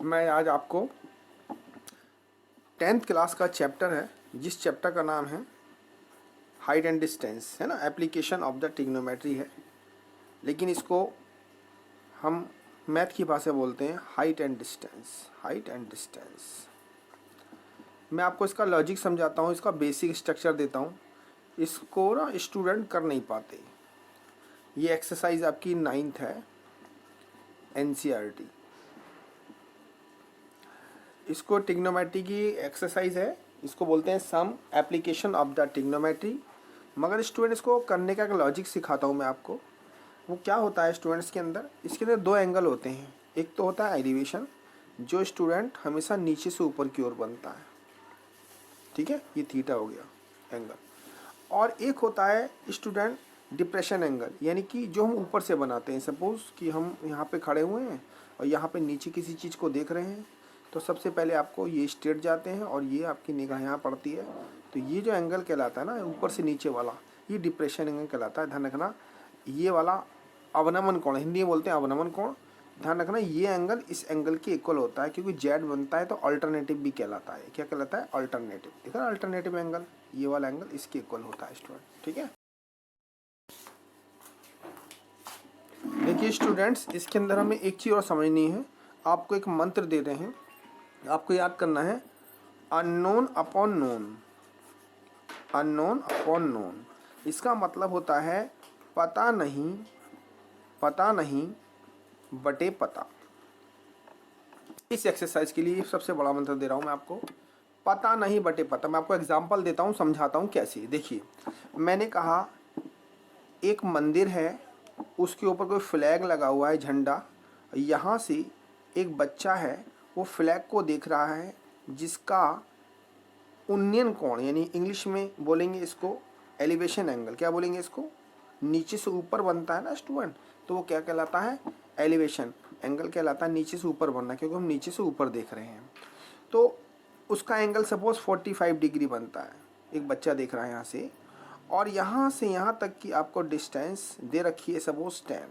मैं आज आपको 10th क्लास का चैप्टर है, जिस चैप्टर का नाम है हाइट एंड डिस्टेंस, है ना, एप्लीकेशन ऑफ द ट्रिग्नोमेट्री है, लेकिन इसको हम मैथ की भाषा बोलते हैं height and distance. Height and distance मैं आपको इसका लॉजिक समझाता हूँ, इसका बेसिक स्ट्रक्चर देता हूँ। इसको ना स्टूडेंट कर नहीं पाते। ये एक्सरसाइज आपकी 9th है, NCERT। इसको ट्रिग्नोमेट्री की एक्सरसाइज है, इसको बोलते हैं some application of the trigonometry. मगर स्टूडेंट इसको करने का एक लॉजिक सिखाता हूँ मैं आपको। वो क्या होता है स्टूडेंट्स के अंदर, इसके अंदर दो एंगल होते हैं। एक तो होता है एलिवेशन, जो स्टूडेंट हमेशा नीचे से ऊपर की ओर बनता है, ठीक है, ये थीटा हो गया एंगल। और एक होता है स्टूडेंट डिप्रेशन एंगल, यानी कि जो हम ऊपर से बनाते हैं। सपोज कि हम यहाँ पे खड़े हुए हैं और यहाँ पे नीचे किसी चीज़ को देख रहे हैं, तो सबसे पहले आपको ये स्ट्रेट जाते हैं और ये आपकी निगाह यहाँ पड़ती है। तो ये जो एंगल कहलाता है ना, ऊपर से नीचे वाला, ये डिप्रेशन एंगल कहलाता है। ध्यान रखना, ये वाला अवनमन कोण, हिंदी में बोलते हैं अवनमन कोण। ध्यान रखना, ये एंगल इस एंगल के इक्वल होता है, क्योंकि जेड बनता है तो अल्टरनेटिव भी कहलाता है। क्या कहलाता है? अल्टरनेटिव। देखा ना, अल्टरनेटिव एंगल, ये वाला एंगल इसके इक्वल होता है स्टूडेंट, ठीक है। देखिए स्टूडेंट्स, इसके अंदर हमें एक चीज़ और समझनी है। आपको एक मंत्र दे रहे हैं, आपको याद करना है, unknown upon known. Unknown upon known, इसका मतलब होता है पता नहीं, पता नहीं बटे पता। इस एक्सरसाइज के लिए सबसे बड़ा मंत्र दे रहा हूँ मैं आपको, पता नहीं बटे पता। मैं आपको एग्जांपल देता हूँ, समझाता हूँ कैसे। देखिए, मैंने कहा एक मंदिर है, उसके ऊपर कोई फ्लैग लगा हुआ है, झंडा। यहाँ से एक बच्चा है, वो फ्लैग को देख रहा है, जिसका उन्नयन कोण, यानी इंग्लिश में बोलेंगे इसको एलिवेशन एंगल। क्या बोलेंगे इसको? नीचे से ऊपर बनता है ना स्टूडेंट, तो वो क्या कहलाता है? एलिवेशन एंगल कहलाता है, नीचे से ऊपर बनना, क्योंकि हम नीचे से ऊपर देख रहे हैं। तो उसका एंगल सपोज 45 डिग्री बनता है। एक बच्चा देख रहा है यहाँ से, और यहाँ से यहाँ तक की आपको डिस्टेंस दे रखी है सपोज 10।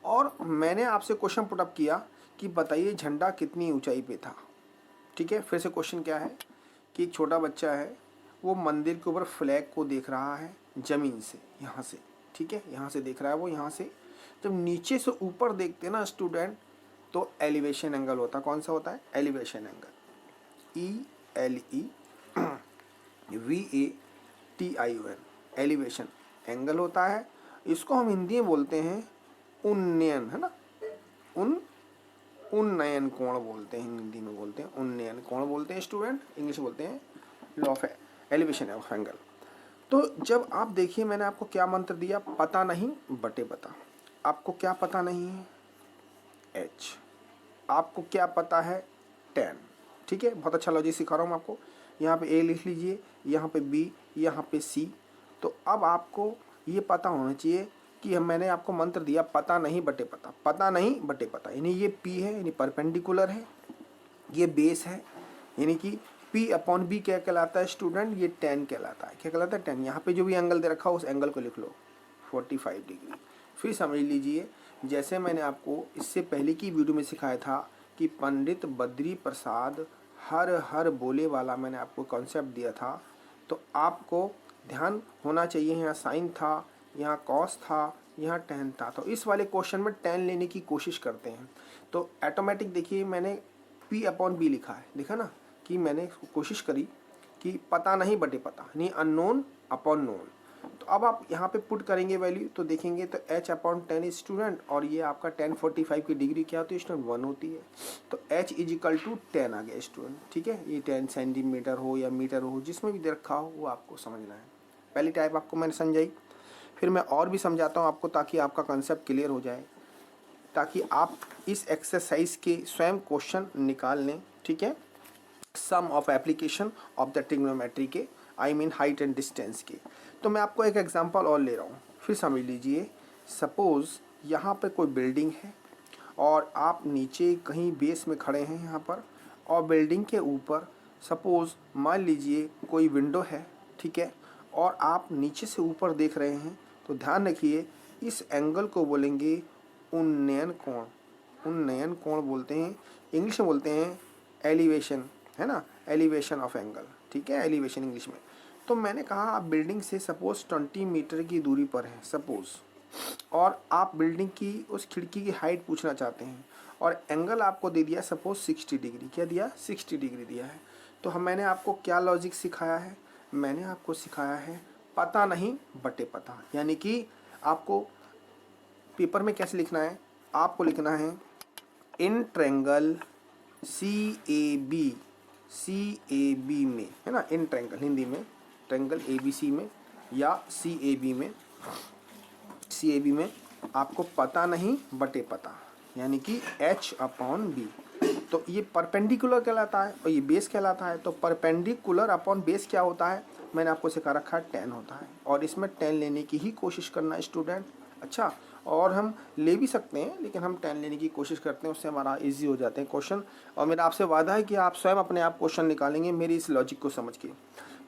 और मैंने आपसे क्वेश्चन पुटअप किया कि बताइए झंडा कितनी ऊंचाई पे था, ठीक है। फिर से क्वेश्चन क्या है कि एक छोटा बच्चा है, वो मंदिर के ऊपर फ्लैग को देख रहा है ज़मीन से, यहाँ से, ठीक है, यहाँ से देख रहा है वो, यहाँ से। जब नीचे से ऊपर देखते हैं ना स्टूडेंट, तो एलिवेशन एंगल होता है। कौन सा होता है? Elevation angle, ELEVATION, elevation angle होता है। इसको हम हिंदी में बोलते हैं उन्नयन, है ना, उन्नयन कोण बोलते हैं, हिंदी में बोलते हैं उन्नयन कोण बोलते हैं स्टूडेंट, इंग्लिश बोलते हैं law of elevation of angle. तो जब आप देखिए, मैंने आपको क्या मंत्र दिया, पता नहीं बटे पता। आपको क्या पता नहीं है? H। आपको क्या पता है? 10, ठीक है। बहुत अच्छा लॉजिक सिखा रहा हूँ मैं आपको। यहाँ पे A लिख लीजिए, यहाँ पे B, यहाँ पे C। तो अब आपको ये पता होना चाहिए कि मैंने आपको मंत्र दिया पता नहीं बटे पता। पता नहीं बटे पता, यानी ये P है, यानी परपेंडिकुलर है, ये बेस है, यानी कि P अपॉन B क्या कहलाता है स्टूडेंट? ये 10 कहलाता है। क्या कहलाता है? 10। यहाँ पे जो भी एंगल दे रखा हो, उस एंगल को लिख लो 45 डिग्री। फिर समझ लीजिए, जैसे मैंने आपको इससे पहले की वीडियो में सिखाया था कि पंडित बद्री प्रसाद हर हर बोले वाला, मैंने आपको कॉन्सेप्ट दिया था। तो आपको ध्यान होना चाहिए, यहाँ साइन था, यहाँ कॉस था, यहाँ tan था। तो इस वाले क्वेश्चन में tan लेने की कोशिश करते हैं। तो ऑटोमेटिक देखिए, मैंने P अपॉन B लिखा है, देखा ना, कि मैंने कोशिश करी कि पता नहीं बटे पता, यानी अननोन अपॉन नोन। तो अब आप यहाँ पे पुट करेंगे वैल्यू, तो देखेंगे तो H अपॉन 10 स्टूडेंट, और ये आपका 10 45 की डिग्री क्या होती है स्टूडेंट? 1 होती है। तो H इजिकल टू 10 आ गया स्टूडेंट, ठीक है। ये 10 सेंटीमीटर हो या मीटर हो, जिसमें भी दे रखा हो, वो आपको समझना है। पहली टाइप आपको मैंने समझाई, फिर मैं और भी समझाता हूँ आपको, ताकि आपका कंसेप्ट क्लियर हो जाए, ताकि आप इस एक्सरसाइज के स्वयं क्वेश्चन निकाल लें, ठीक है। Some of application of the trigonometry के, I mean height and distance के। तो मैं आपको एक एग्जांपल और ले रहा हूँ, फिर समझ लीजिए। सपोज़ यहाँ पे कोई बिल्डिंग है, और आप नीचे कहीं बेस में खड़े हैं यहाँ पर, और बिल्डिंग के ऊपर सपोज़ मान लीजिए कोई विंडो है, ठीक है, और आप नीचे से ऊपर देख रहे हैं। तो ध्यान रखिए, इस एंगल को बोलेंगे उन्नयन कोण, उन्नयन कोण बोलते हैं, इंग्लिश में बोलते हैं एलिवेशन, है ना, एलिवेशन ऑफ एंगल, ठीक है, एलिवेशन इंग्लिश में। तो मैंने कहा आप बिल्डिंग से सपोज 20 मीटर की दूरी पर हैं सपोज, और आप बिल्डिंग की उस खिड़की की हाइट पूछना चाहते हैं, और एंगल आपको दे दिया सपोज 60 डिग्री, क्या दिया, 60 डिग्री दिया है। तो मैंने आपको क्या लॉजिक सिखाया है, मैंने आपको सिखाया है पता नहीं बटे पता, यानी कि आपको पेपर में कैसे लिखना है, आपको लिखना है इन ट्रायंगल CAB में, है ना, इन ट्रायंगल, हिंदी में ट्रायंगल ABC में या CAB में आपको पता नहीं बटे पता, यानी कि H/B। तो ये परपेंडिकुलर कहलाता है और ये बेस कहलाता है। तो परपेंडिकुलर अपॉन बेस क्या होता है, मैंने आपको सिखा रखा है 10 होता है, और इसमें 10 लेने की ही कोशिश करना स्टूडेंट। अच्छा, और हम ले भी सकते हैं लेकिन हम 10 लेने की कोशिश करते हैं, उससे हमारा इजी हो जाते हैं क्वेश्चन। और मेरा आपसे वादा है कि आप स्वयं अपने आप क्वेश्चन निकालेंगे मेरी इस लॉजिक को समझ के।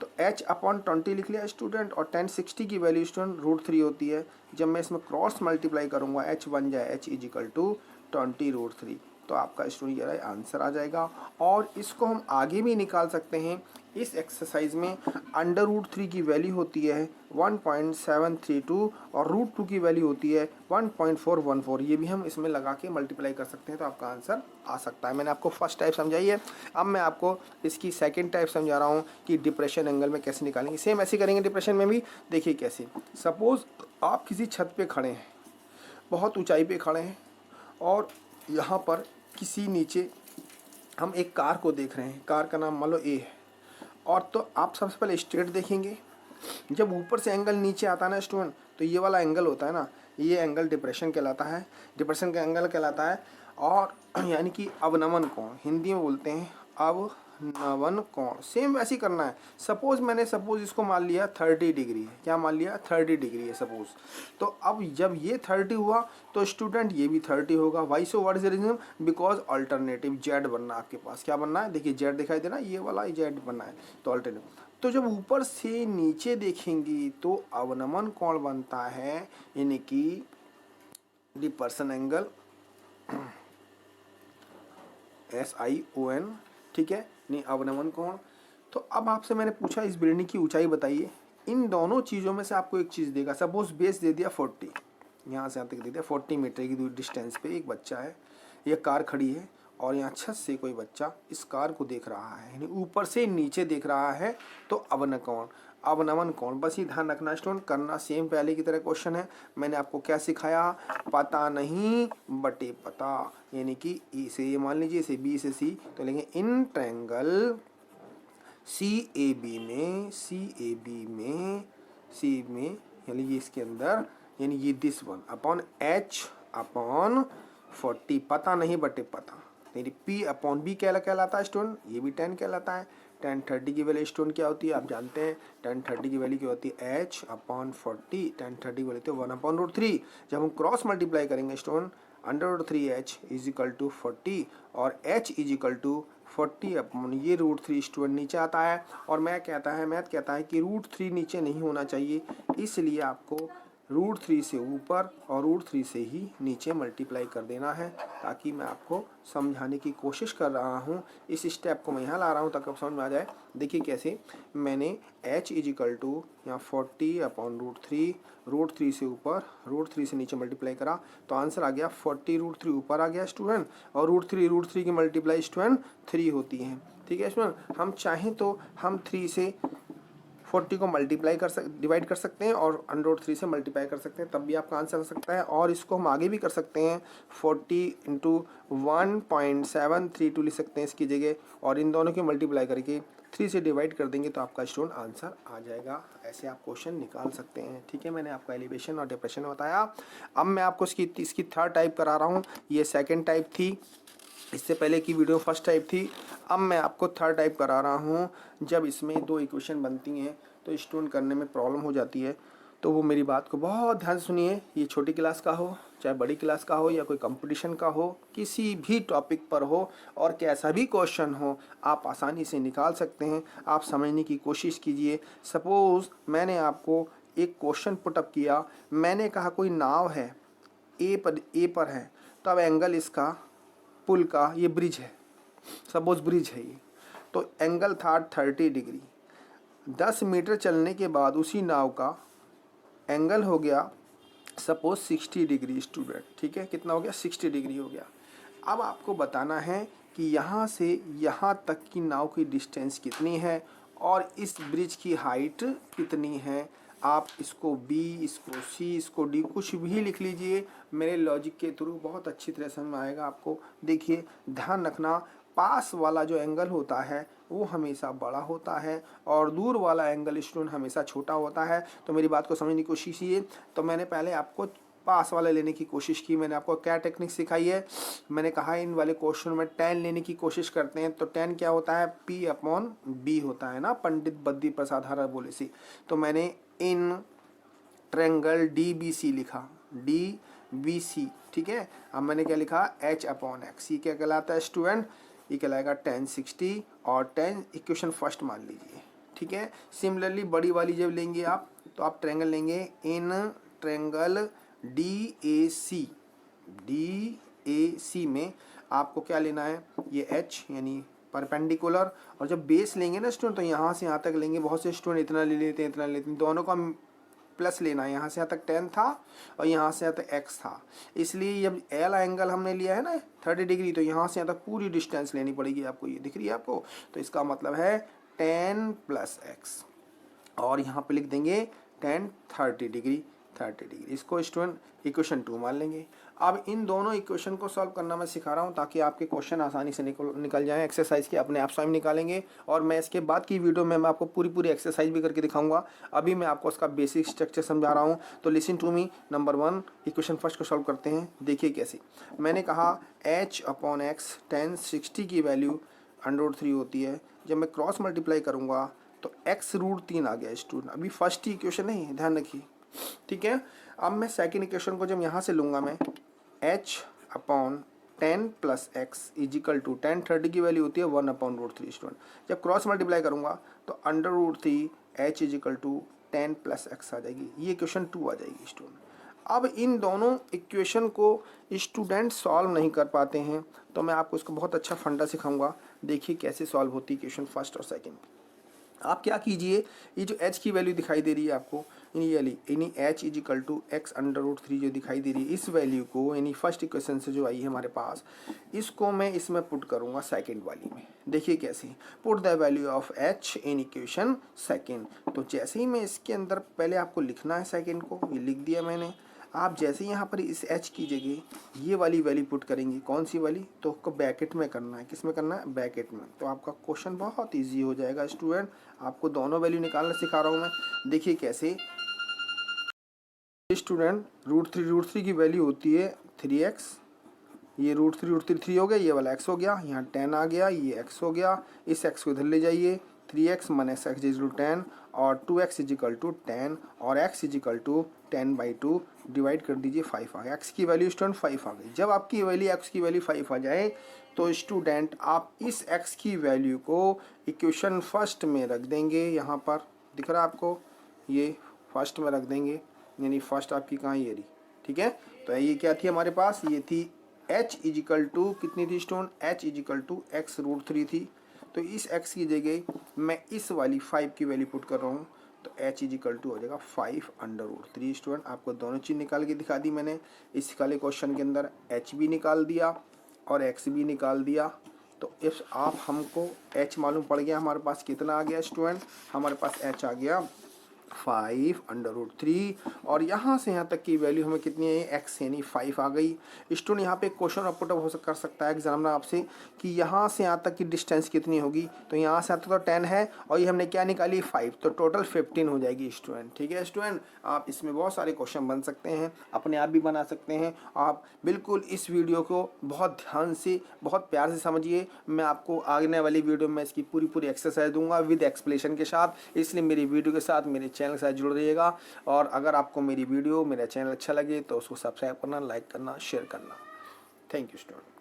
तो H/20 लिख लिया स्टूडेंट, और 1060 की वैल्यू स्टूडेंट √3 होती है। जब मैं इसमें क्रॉस मल्टीप्लाई करूँगा H बन जाए H = 20√3, तो आपका स्टूडेंट ये आंसर आ जाएगा। और इसको हम आगे भी निकाल सकते हैं। इस एक्सरसाइज में √3 की वैल्यू होती है 1.732 और √2 की वैल्यू होती है 1.414। ये भी हम इसमें लगा के मल्टीप्लाई कर सकते हैं, तो आपका आंसर आ सकता है। मैंने आपको फर्स्ट टाइप समझाई है, अब मैं आपको इसकी सेकंड टाइप समझा रहा हूँ कि डिप्रेशन एंगल में कैसे निकालेंगे। सेम ऐसे करेंगे डिप्रेशन में भी। देखिए कैसे, सपोज आप किसी छत पे खड़े हैं, बहुत ऊंचाई पे खड़े हैं, और यहाँ पर किसी नीचे हम एक कार को देख रहे हैं, कार का नाम मान लो A है। और तो आप सबसे पहले स्ट्रेट देखेंगे, जब ऊपर से एंगल नीचे आता है ना स्टूडेंट, तो ये वाला एंगल होता है ना, ये एंगल डिप्रेशन कहलाता है, डिप्रेशन का एंगल कहलाता है। और यानी कि अवनमन कोण, हिंदी में बोलते हैं अवनमन कोण। सेम वैसे ही करना है। सपोज इसको मान लिया 30 डिग्री है, क्या मान लिया 30 डिग्री है सपोज। तो अब जब ये 30 हुआ तो स्टूडेंट ये भी 30 होगा। Why so what is the reason, because alternative Z बनना है आपके पास। क्या बनना है, देखिए जेड दिखाई दे रहा है, ये वाला जेड बनना है, तो अल्टरनेटिव। तो जब ऊपर से नीचे देखेंगे तो अवनमन कोण बनता है, यानी कि डिप्रेशन एंगल SION, ठीक है, नहीं अवनमन कोण। तो अब आपसे मैंने पूछा इस बिल्डिंग की ऊंचाई बताइए, इन दोनों चीज़ों में से आपको एक चीज़ देगा। सपोज बेस दे दिया 40, यहाँ से यहाँ तक दे दिया 40 मीटर की डिस्टेंस पे एक बच्चा है, ये कार खड़ी है, और यहाँ छत से कोई बच्चा इस कार को देख रहा है, यानी ऊपर से नीचे देख रहा है, तो अवनमन कोण। बस ये ध्यान रखना स्टूडेंट, करना सेम पहले की तरह क्वेश्चन है। मैंने आपको क्या सिखाया, पता नहीं बटे पता, यानी कि E से ये मान लीजिए, इसे B से C, तो लेंगे इन ट्रायंगल CAB में यानी ये इसके अंदर, यानी ये दिस वन अपॉन H/40, पता नहीं बटे पता, यानी P/B क्या कहलाता है स्टूडेंट, ये भी 10 कहलाता है। 1030 की वैल्यू स्टूडेंट क्या होती है, आप जानते हैं 1030 की वैल्यू क्या होती है H/40, 1030 की वैल्यू तो 1/√3। जब हम क्रॉस मल्टीप्लाई करेंगे स्टूडेंट, √3H = 40 और H = 40 अपॉन ये √3 स्टूडेंट नीचे आता है। और मैथ कहता है कि √3 नीचे नहीं होना चाहिए, इसलिए आपको √3 से ऊपर और √3 से ही नीचे मल्टीप्लाई कर देना है, ताकि मैं आपको समझाने की कोशिश कर रहा हूँ। इस स्टेप को मैं यहाँ ला रहा हूँ ताकि समझ में आ जाए। देखिए कैसे, मैंने H = यहाँ 40 अपॉन √3 से ऊपर √3 से नीचे मल्टीप्लाई करा, तो आंसर आ गया 40 √3 ऊपर आ गया स्टूडेंट, और √3 की मल्टीप्लाई स्टूडेंट 3 होती है। ठीक है स्टूडेंट, हम चाहें तो हम 3 से 40 को डिवाइड कर सकते हैं और √3 से मल्टीप्लाई कर सकते हैं, तब भी आपका आंसर आ सकता है। और इसको हम आगे भी कर सकते हैं, 40 × 1.732 लिख सकते हैं इसकी जगह, और इन दोनों की मल्टीप्लाई करके 3 से डिवाइड कर देंगे तो आपका स्टूडेंट आंसर आ जाएगा। ऐसे आप क्वेश्चन निकाल सकते हैं। ठीक है, मैंने आपको एलिवेशन और डिप्रेशन बताया। अब मैं आपको इसकी थर्ड टाइप करा रहा हूँ। ये सेकेंड टाइप थी, इससे पहले की वीडियो फर्स्ट टाइप थी। अब मैं आपको थर्ड टाइप करा रहा हूँ। जब इसमें 2 इक्वेशन बनती हैं तो स्टूडेंट करने में प्रॉब्लम हो जाती है, तो वो मेरी बात को बहुत ध्यान से सुनिए। ये छोटी क्लास का हो चाहे बड़ी क्लास का हो या कोई कंपटीशन का हो, किसी भी टॉपिक पर हो और कैसा भी क्वेश्चन हो, आप आसानी से निकाल सकते हैं। आप समझने की कोशिश कीजिए। सपोज़ मैंने आपको एक क्वेश्चन पुटअप किया, मैंने कहा कोई नाव है, ए पर है, तो अब एंगल इसका पुल का, ये ब्रिज है, सपोज ब्रिज है ये, तो एंगल था 30 डिग्री। 10 मीटर चलने के बाद उसी नाव का एंगल हो गया सपोज 60 डिग्री स्टूडेंट, ठीक है, कितना हो गया 60 डिग्री हो गया। अब आपको बताना है कि यहाँ से यहाँ तक की नाव की डिस्टेंस कितनी है और इस ब्रिज की हाइट कितनी है। आप इसको B, इसको C, इसको D कुछ भी लिख लीजिए, मेरे लॉजिक के थ्रू बहुत अच्छी तरह समझ में आएगा आपको। देखिए ध्यान रखना, पास वाला जो एंगल होता है वो हमेशा बड़ा होता है और दूर वाला एंगल स्टूडेंट हमेशा छोटा होता है। तो मेरी बात को समझने की कोशिश कीजिए। तो मैंने पहले आपको पास वाला लेने की कोशिश की। मैंने आपको क्या टेक्निक सिखाई है, मैंने कहा इन वाले क्वेश्चन में tan लेने की कोशिश करते हैं। तो tan क्या होता है, P/B होता है ना, पंडित बद्री प्रसाद हरा बोले सी। तो मैंने इन ट्रेंगल DBC लिखा, DBC, ठीक है। अब मैंने क्या लिखा, H/X। ये क्या कहलाता है स्टूडेंट, ये कहलाएगा tan 60 और tan इक्वेशन फर्स्ट मान लीजिए, ठीक है। सिमिलरली बड़ी वाली जब लेंगे आप, तो आप ट्रेंगल लेंगे इन ट्रेंगल DAC में आपको क्या लेना है, ये H यानी परपेंडिकुलर। और जब बेस लेंगे ना स्टूडेंट, तो यहाँ से यहाँ तक लेंगे। बहुत से स्टूडेंट इतना ले लेते हैं, इतना ले लेते हैं, दोनों का प्लस लेना है। यहाँ से यहाँ तक 10 था और यहाँ से यहाँ तक x था, इसलिए जब L एंगल हमने लिया है ना 30 डिग्री, तो यहाँ से यहाँ तक पूरी डिस्टेंस लेनी पड़ेगी आपको। ये दिख रही है आपको, तो इसका मतलब है 10 + x और यहाँ पे लिख देंगे tan 30 डिग्री। इसको स्टूडेंट इक्वेशन 2 मान लेंगे। अब इन दोनों इक्वेशन को सॉल्व करना मैं सिखा रहा हूँ ताकि आपके क्वेश्चन आसानी से निकल जाएं। एक्सरसाइज के अपने आप स्वयं निकालेंगे और मैं इसके बाद की वीडियो में मैं आपको पूरी एक्सरसाइज भी करके दिखाऊंगा। अभी मैं आपको उसका बेसिक स्ट्रक्चर समझा रहा हूँ, तो listen to me. Number 1 equation first को सॉल्व करते हैं। देखिए कैसे, मैंने कहा H/X tan 60 की वैल्यू √3 होती है। जब मैं क्रॉस मल्टीप्लाई करूँगा तो x√3 आ गया स्टूडेंट। अभी फर्स्ट ही इक्वेशन है, ध्यान रखिए, ठीक है। अब मैं सेकंड इक्वेशन को जब यहाँ से लूँगा, मैं H/10 + x = tan 30 की वैल्यू होती है 1/√3 स्टूडेंट। जब क्रॉस मल्टीप्लाई करूँगा तो √3 H = 10 + x आ जाएगी। ये इक्वेशन 2 आ जाएगी स्टूडेंट। अब इन दोनों इक्वेशन को स्टूडेंट सॉल्व नहीं कर पाते हैं, तो मैं आपको इसको बहुत अच्छा फंडा सिखाऊंगा। देखिए कैसे सॉल्व होती है इक्वेशन फर्स्ट और सेकंड। आप क्या कीजिए, ये जो h की वैल्यू दिखाई दे रही है आपको, यानी H = x√3 जो दिखाई दे रही है, इस वैल्यू को यानी फर्स्ट इक्वेशन से जो आई है हमारे पास, इसको मैं इसमें पुट करूंगा सेकंड वाली में। देखिए कैसे, put the value of h in equation second. तो जैसे ही मैं इसके अंदर, पहले आपको लिखना है सेकंड को, ये लिख दिया मैंने। आप जैसे ही यहाँ पर इस h की जगह ये वाली वैल्यू पुट करेंगे, कौन सी वाली, तो आपको ब्रैकेट में करना है। किस में करना है, ब्रैकेट में। तो आपका क्वेश्चन बहुत इजी हो जाएगा स्टूडेंट। आपको दोनों वैल्यू निकालना सिखा रहा हूँ मैं। देखिए कैसे स्टूडेंट, √3 की वैल्यू होती है 3x। ये √3 3 हो गया, ये वाला x हो गया, यहाँ 10 आ गया, ये x हो गया। इस x को इधर ले जाइए, 3x - x = 10 और 2x = 10 और x = 10/2 डिवाइड कर दीजिए 5 आ गया। x की वैल्यू स्टूडेंट 5 आ गई। जब आपकी x की वैल्यू 5 आ जाए तो स्टूडेंट आप इस x की वैल्यू को इक्वेशन फर्स्ट में रख देंगे। यहाँ पर दिख रहा है आपको, ये फर्स्ट में रख देंगे, यानी फर्स्ट आपकी कहाँ, ये रही, ठीक है। तो ये क्या थी हमारे पास, ये थी h = कितनी थी स्टूडेंट, h = x√3 थी। तो इस x की जगह मैं इस वाली 5 की वैल्यू पुट कर रहा हूँ, तो h = हो जाएगा 5/√3 स्टूडेंट। आपको दोनों चीज़ निकाल के दिखा दी मैंने। इस वाले क्वेश्चन के अंदर h भी निकाल दिया और x भी निकाल दिया। तो इस आप हमको h मालूम पड़ गया, हमारे पास कितना आ गया स्टूडेंट, हमारे पास h आ गया 5/√3 और यहाँ से यहाँ तक की वैल्यू हमें कितनी है, x यानी 5 आ गई। स्टूडेंट यहाँ पे क्वेश्चन पुटअप कर सकता है एग्जामिनर आपसे कि यहाँ से यहाँ तक की डिस्टेंस कितनी होगी। तो यहाँ से यहाँ तक तो 10 है और ये हमने क्या निकाली 5, तो टोटल 15 हो जाएगी स्टूडेंट, ठीक है। स्टूडेंट आप इसमें बहुत सारे क्वेश्चन बन सकते हैं, अपने आप भी बना सकते हैं। आप बिल्कुल इस वीडियो को बहुत ध्यान से, बहुत प्यार से समझिए। मैं आपको आने वाली वीडियो में इसकी पूरी एक्सरसाइज दूंगा विद एक्सप्लेनेशन के साथ, इसलिए मेरी वीडियो के साथ मेरे चैनल के साथ जुड़ रहिएगा। और अगर आपको मेरी वीडियो, मेरा चैनल अच्छा लगे तो उसको सब्सक्राइब करना, लाइक करना, शेयर करना। Thank you student.